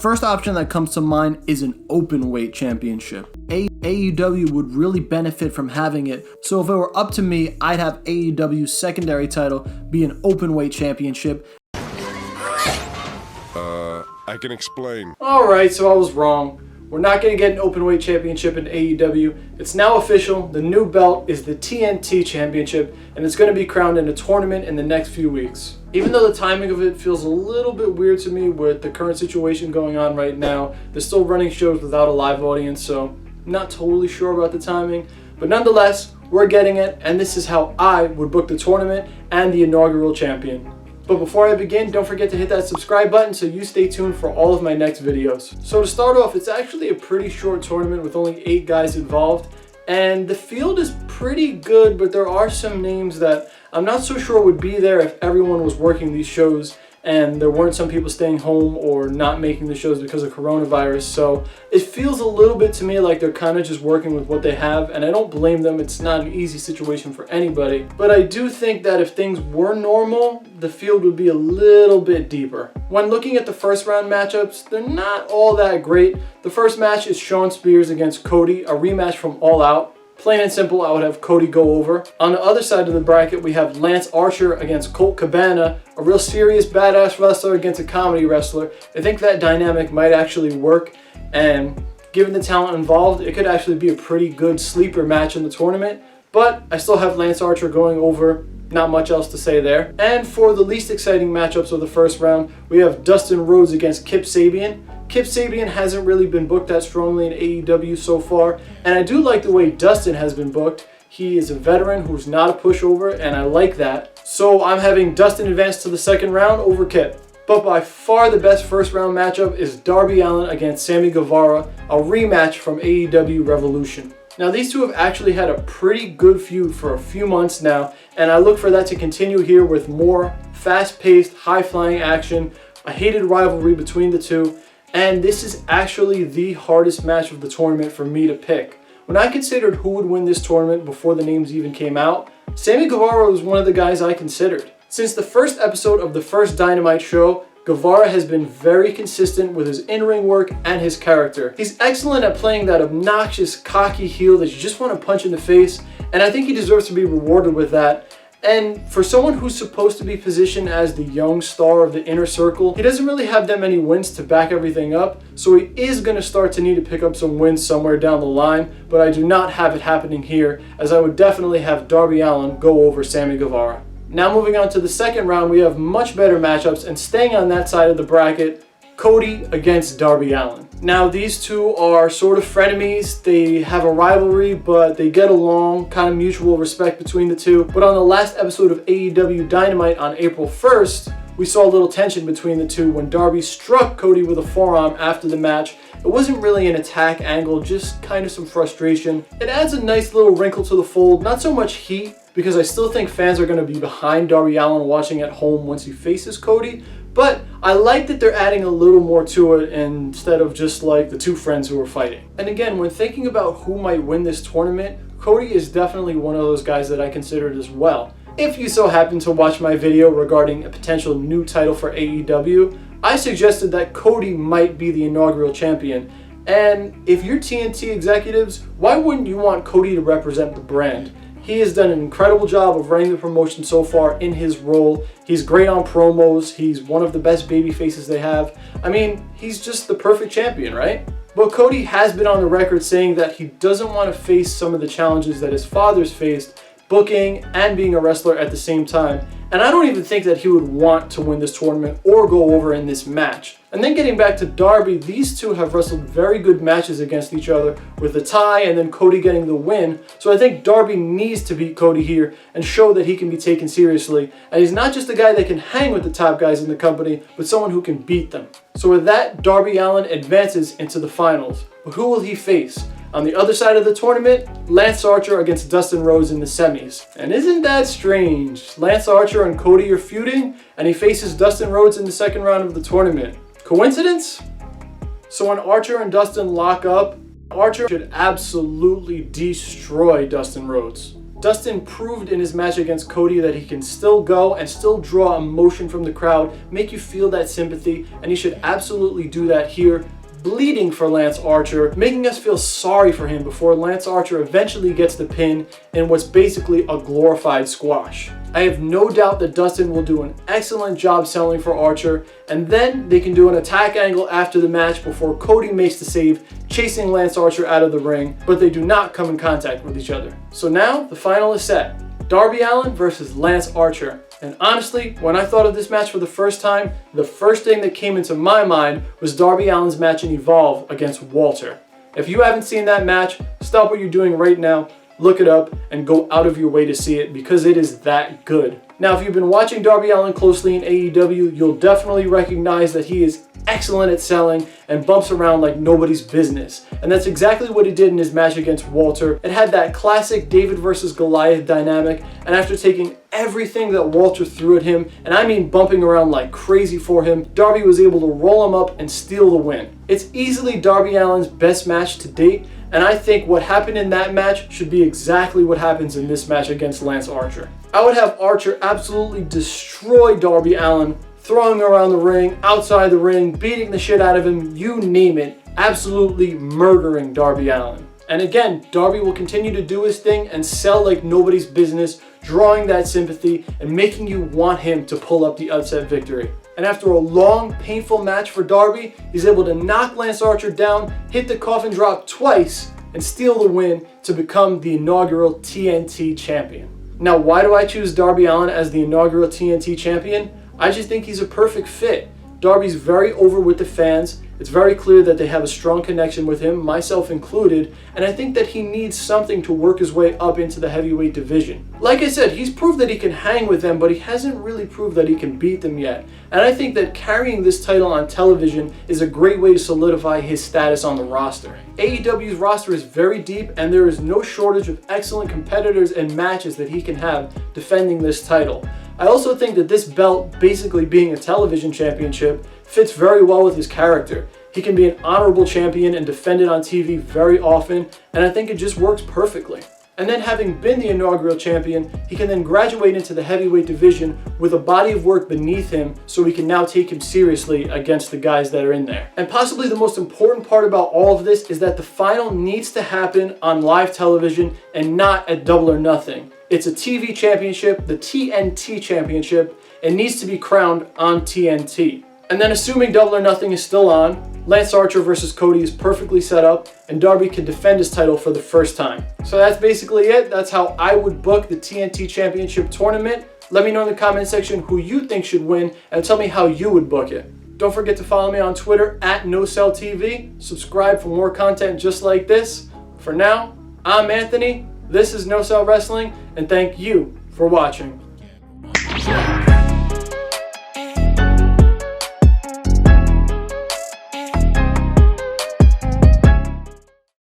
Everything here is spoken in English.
first option that comes to mind is an open weight championship. AEW would really benefit from having it, so if it were up to me, I'd have AEW's secondary title be an open weight championship. I can explain. Alright, so I was wrong. We're not going to get an open weight championship in AEW. It's now official. The new belt is the TNT Championship, and it's going to be crowned in a tournament in the next few weeks. Even though the timing of it feels a little bit weird to me with the current situation going on right now, they're still running shows without a live audience, so I'm not totally sure about the timing. But nonetheless, we're getting it, and this is how I would book the tournament and the inaugural champion. But before I begin, don't forget to hit that subscribe button so you stay tuned for all of my next videos. So to start off, it's actually a pretty short tournament with only 8 guys involved. And the field is pretty good, but there are some names that I'm not so sure would be there if everyone was working these shows and there weren't some people staying home or not making the shows because of coronavirus. So it feels a little bit to me like they're kind of just working with what they have, and I don't blame them. It's not an easy situation for anybody. But I do think that if things were normal, the field would be a little bit deeper. When looking at the first round matchups, they're not all that great. The first match is Shawn Spears against Cody, a rematch from All Out. Plain and simple, I would have Cody go over. On the other side of the bracket, we have Lance Archer against Colt Cabana, a real serious badass wrestler against a comedy wrestler. I think that dynamic might actually work, and given the talent involved, it could actually be a pretty good sleeper match in the tournament. But I still have Lance Archer going over. Not much else to say there. And for the least exciting matchups of the first round, we have Dustin Rhodes against Kip Sabian. Kip Sabian hasn't really been booked that strongly in AEW so far, and I do like the way Dustin has been booked. He is a veteran who's not a pushover, and I like that. So I'm having Dustin advance to the second round over Kip. But by far the best first round matchup is Darby Allin against Sammy Guevara, a rematch from AEW Revolution. Now these two have actually had a pretty good feud for a few months now, and I look for that to continue here with more fast-paced, high-flying action, a hated rivalry between the two, and this is actually the hardest match of the tournament for me to pick. When I considered who would win this tournament before the names even came out, Sammy Guevara was one of the guys I considered. Since the first episode of the first Dynamite show, Guevara has been very consistent with his in-ring work and his character. He's excellent at playing that obnoxious, cocky heel that you just want to punch in the face, and I think he deserves to be rewarded with that. And for someone who's supposed to be positioned as the young star of the inner circle, he doesn't really have that many wins to back everything up, so he is going to start to need to pick up some wins somewhere down the line, but I do not have it happening here, as I would definitely have Darby Allin go over Sammy Guevara. Now moving on to the second round, we have much better matchups, and staying on that side of the bracket, Cody against Darby Allin. Now these two are sort of frenemies. They have a rivalry, but they get along, kind of mutual respect between the two. But on the last episode of AEW Dynamite on April 1st, we saw a little tension between the two when Darby struck Cody with a forearm after the match. It wasn't really an attack angle, just kind of some frustration. It adds a nice little wrinkle to the fold, not so much heat, because I still think fans are going to be behind Darby Allin watching at home once he faces Cody. But I like that they're adding a little more to it instead of just like the two friends who are fighting. And again, when thinking about who might win this tournament, Cody is definitely one of those guys that I considered as well. If you so happen to watch my video regarding a potential new title for AEW, I suggested that Cody might be the inaugural champion. And if you're TNT executives, why wouldn't you want Cody to represent the brand? He has done an incredible job of running the promotion so far in his role. He's great on promos. He's one of the best baby faces they have. I mean, he's just the perfect champion, right? But Cody has been on the record saying that he doesn't want to face some of the challenges that his father's faced, booking and being a wrestler at the same time. And I don't even think that he would want to win this tournament or go over in this match. And then getting back to Darby, these two have wrestled very good matches against each other with a tie and then Cody getting the win. So I think Darby needs to beat Cody here and show that he can be taken seriously. And he's not just a guy that can hang with the top guys in the company, but someone who can beat them. So with that, Darby Allin advances into the finals. But who will he face? On the other side of the tournament, Lance Archer against Dustin Rhodes in the semis. And isn't that strange? Lance Archer and Cody are feuding, and he faces Dustin Rhodes in the second round of the tournament. Coincidence? So when Archer and Dustin lock up, Archer should absolutely destroy Dustin Rhodes. Dustin proved in his match against Cody that he can still go and still draw emotion from the crowd, make you feel that sympathy, and he should absolutely do that here, bleeding for Lance Archer, making us feel sorry for him before Lance Archer eventually gets the pin in what's basically a glorified squash. I have no doubt that Dustin will do an excellent job selling for Archer, and then they can do an attack angle after the match before Cody makes the save, chasing Lance Archer out of the ring, but they do not come in contact with each other. So now the final is set. Darby Allin versus Lance Archer. And honestly, when I thought of this match for the first time, the first thing that came into my mind was Darby Allin's match in Evolve against Walter. If you haven't seen that match, stop what you're doing right now, look it up, and go out of your way to see it because it is that good. Now, if you've been watching Darby Allin closely in AEW, you'll definitely recognize that he is excellent at selling and bumps around like nobody's business. And that's exactly what he did in his match against Walter. It had that classic David versus Goliath dynamic, and after taking everything that Walter threw at him, and I mean bumping around like crazy for him, Darby was able to roll him up and steal the win. It's easily Darby Allin's best match to date, and I think what happened in that match should be exactly what happens in this match against Lance Archer. I would have Archer absolutely destroy Darby Allin, throwing him around the ring, outside the ring, beating the shit out of him, you name it, absolutely murdering Darby Allin. And again, Darby will continue to do his thing and sell like nobody's business, drawing that sympathy and making you want him to pull up the upset victory. And after a long, painful match for Darby, he's able to knock Lance Archer down, hit the coffin drop twice, and steal the win to become the inaugural TNT champion. Now, why do I choose Darby Allin as the inaugural TNT champion? I just think he's a perfect fit. Darby's very over with the fans. It's very clear that they have a strong connection with him, myself included, and I think that he needs something to work his way up into the heavyweight division. Like I said, he's proved that he can hang with them, but he hasn't really proved that he can beat them yet. And I think that carrying this title on television is a great way to solidify his status on the roster. AEW's roster is very deep, and there is no shortage of excellent competitors and matches that he can have defending this title. I also think that this belt, basically being a television championship, fits very well with his character. He can be an honorable champion and defend it on TV very often, and I think it just works perfectly. And then having been the inaugural champion, he can then graduate into the heavyweight division with a body of work beneath him so we can now take him seriously against the guys that are in there. And possibly the most important part about all of this is that the final needs to happen on live television and not at Double or Nothing. It's a TV championship, the TNT Championship, and needs to be crowned on TNT. And then assuming Double or Nothing is still on, Lance Archer versus Cody is perfectly set up, and Darby can defend his title for the first time. So that's basically it. That's how I would book the TNT Championship tournament. Let me know in the comment section who you think should win, and tell me how you would book it. Don't forget to follow me on Twitter at NoCellTV. Subscribe for more content just like this. For now, I'm Anthony. This is No Cell Wrestling, and thank you for watching.